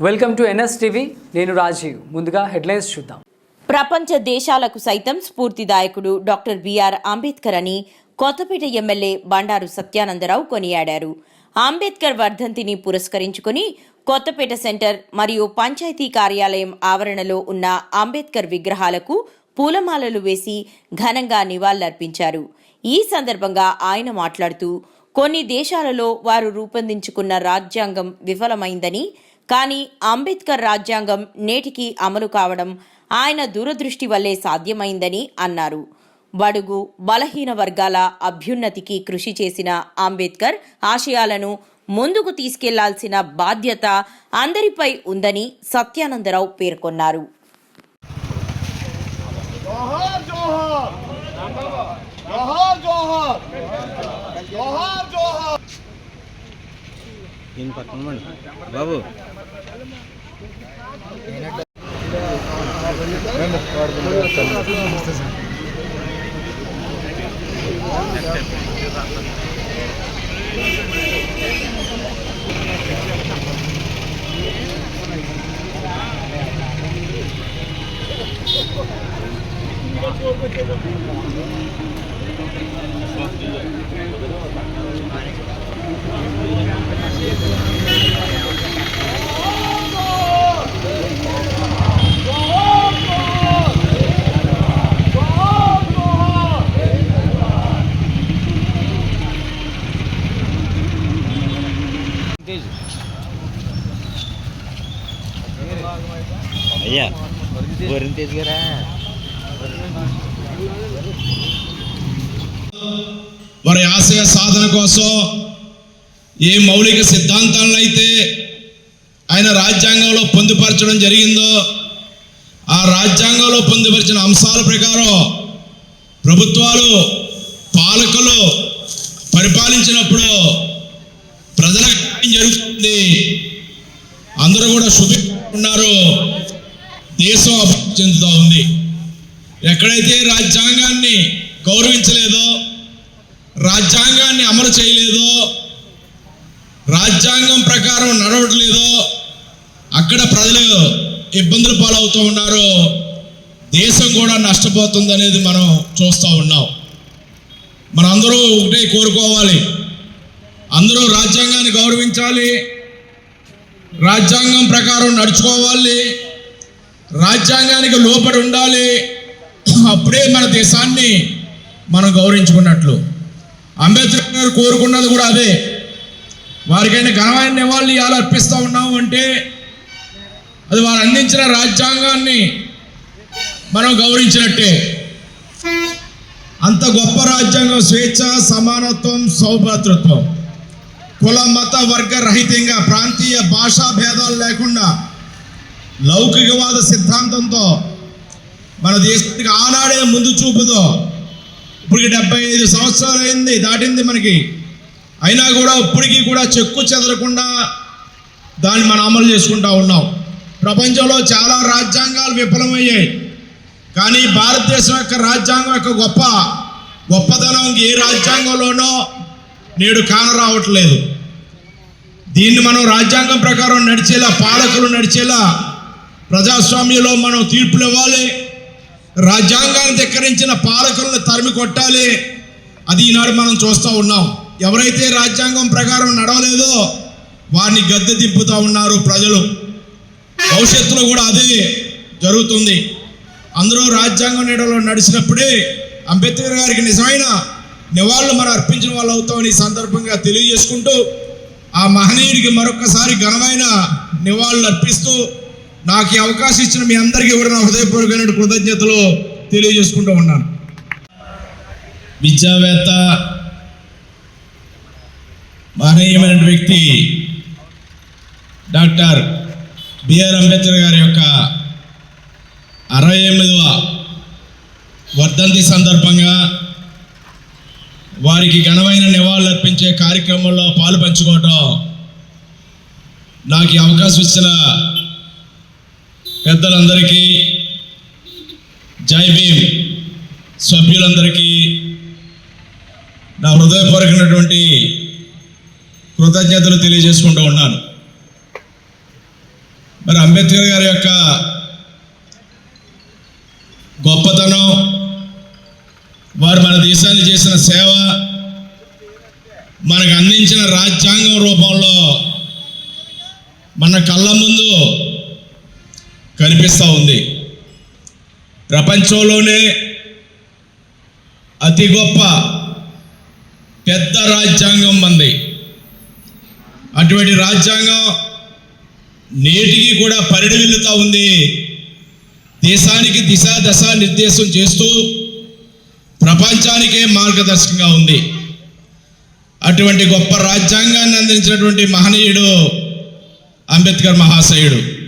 Welcome to NS TV. నేను రాజీవ్. ముందుగా headlines చూద్దాం. ప్రపంచ దేశాలకు సైతం స్ఫూర్తిదాయకుడు డాక్టర్ బిఆర్ అంబేద్కర్ అని కొత్తపేట ఎమ్మెల్యే బండారు సత్యానందరావు కొనియాడారు. అంబేద్కర్ వర్ధంతిని పురస్కరించుకుని కొత్తపేట సెంటర్ మరియు పంచాయతీ కార్యాలయం ఆవరణలో ఉన్న అంబేద్కర్ విగ్రహాలకు పూలమాలలు వేసి ఘనంగా నివాళులర్పించారు. ఈ సందర్భంగా ఆయన మాట్లాడుతూ, కొన్ని దేశాలలో వారు రూపొందించుకున్న రాజ్యాంగం విఫలమైందని, కానీ అంబేద్కర్ రాజ్యాంగం నేటికి అమలు కావడం ఆయన దూరదృష్టి వల్లే సాధ్యమైందని అన్నారు. బడుగు బలహీన వర్గాల అభ్యున్నతికి కృషి చేసిన అంబేద్కర్ ఆశయాలను ముందుకు తీసుకెళ్లాల్సిన బాధ్యత అందరిపై ఉందని సత్యానందరావు పేర్కొన్నారు. బాబు అయ్యా వరుణ్ తేజ్ గారా, వారి ఆశయ సాధన కోసం ఏ మౌలిక సిద్ధాంతాలను అయితే ఆయన రాజ్యాంగంలో పొందుపరచడం జరిగిందో, ఆ రాజ్యాంగంలో పొందుపరిచిన అంశాల ప్రకారం ప్రభుత్వాలు పాలకులు పరిపాలించినప్పుడు ప్రజలకు న్యాయం జరుగుతుంది, అందరూ కూడా శుభ్రంగా ఉన్నారు, దేశం అభివృద్ధి చెందుతూ ఉంది. ఎక్కడైతే రాజ్యాంగాన్ని గౌరవించలేదో, రాజ్యాంగాన్ని అమలు చేయలేదో, రాజ్యాంగం ప్రకారం నడవట్లేదో అక్కడ ప్రజలు ఇబ్బందులు పాలవుతూ ఉన్నారు, దేశం కూడా నష్టపోతుంది అనేది మనం చూస్తూ ఉన్నాం. మనందరూ ఒకటే కోరుకోవాలి, అందరూ రాజ్యాంగాన్ని గౌరవించాలి, రాజ్యాంగం ప్రకారం నడుచుకోవాలి, రాజ్యాంగానికి లోబడి ఉండాలి. అప్పుడే మన దేశాన్ని మనం గౌరవించుకున్నట్లు. అంబేద్కర్ గారు కోరుకున్నది కూడా అదే. వారికైనా ఘనమైన నివాళులు ఇలా అర్పిస్తూ ఉన్నాము అంటే అది వారు అందించిన రాజ్యాంగాన్ని మనం గౌరవించినట్టే. అంత గొప్ప రాజ్యాంగం స్వేచ్ఛ, సమానత్వం, సౌభ్రాతృత్వం, కుల మత వర్గ రహితంగా, ప్రాంతీయ భాషా భేదాలు లేకుండా లౌకికవాద సిద్ధాంతంతో మన దేశానికి ఆనాడే ముందు చూపుతో ఇప్పటికి 75 సంవత్సరాలు అయింది, దాటింది మనకి. అయినా కూడా ఇప్పటికీ కూడా చెక్కు చెదరకుండా దాన్ని మనం అమలు చేసుకుంటూ ఉన్నాం. ప్రపంచంలో చాలా రాజ్యాంగాలు విఫలమయ్యాయి, కానీ భారతదేశం యొక్క రాజ్యాంగం యొక్క గొప్పదనం ఏ రాజ్యాంగంలోనో నేడు కానరావట్లేదు. దీన్ని మనం రాజ్యాంగం ప్రకారం నడిచేలా, పాలకులు నడిచేలా ప్రజాస్వామ్యంలో మనం తీర్పులు ఇవ్వాలి, రాజ్యాంగాన్ని ధిక్కరించిన పాలకులను తరిమి కొట్టాలి. అది ఈనాడు మనం చూస్తూ ఉన్నాం. ఎవరైతే రాజ్యాంగం ప్రకారం నడవలేదో వారిని గద్దె దింపుతూ ఉన్నారు ప్రజలు. భవిష్యత్తులో కూడా అదే జరుగుతుంది. అందరూ రాజ్యాంగం నీడలో నడిచినప్పుడే అంబేద్కర్ గారికి నిజమైన నివాళులు మనం అర్పించిన వాళ్ళు అవుతామని ఈ సందర్భంగా తెలియజేసుకుంటూ, ఆ మహనీయుడికి మరొకసారి ఘనమైన నివాళులు అర్పిస్తూ నాకు ఈ అవకాశం ఇచ్చిన మీ అందరికీ కూడా నా హృదయపూర్వకమైన కృతజ్ఞతలు తెలియజేసుకుంటూ ఉన్నాను. విద్యావేత్త, మహనీయమైన వ్యక్తి డాక్టర్ బిఆర్ అంబేద్కర్ గారి యొక్క 68వ వర్ధంతి సందర్భంగా వారికి ఘనమైన నివాళులు అర్పించే కార్యక్రమంలో పాలు పంచుకోవటం నాకు ఈ అవకాశం ఇచ్చిన పెద్దలందరికీ, జై భీమ్ సభ్యులందరికీ నా హృదయపూర్వకమైనటువంటి కృతజ్ఞతలు తెలియజేసుకుంటూ ఉన్నాను. మరి అంబేద్కర్ గారి యొక్క గొప్పతనం, వారు మన దేశానికి చేసిన సేవ, మనకు అందించిన రాజ్యాంగం రూపంలో మన కళ్ళ ముందు కనిపిస్తూ ఉంది. ప్రపంచంలోనే అతి గొప్ప పెద్ద రాజ్యాంగం మంది. అటువంటి రాజ్యాంగం నేటికి కూడా పరిణమిల్లుతూ ఉంది. దేశానికి దశ నిర్దేశం చేస్తూ ప్రపంచానికే మార్గదర్శకంగా ఉంది. అటువంటి గొప్ప రాజ్యాంగాన్ని అందించినటువంటి మహనీయుడు అంబేద్కర్ మహాశయుడు.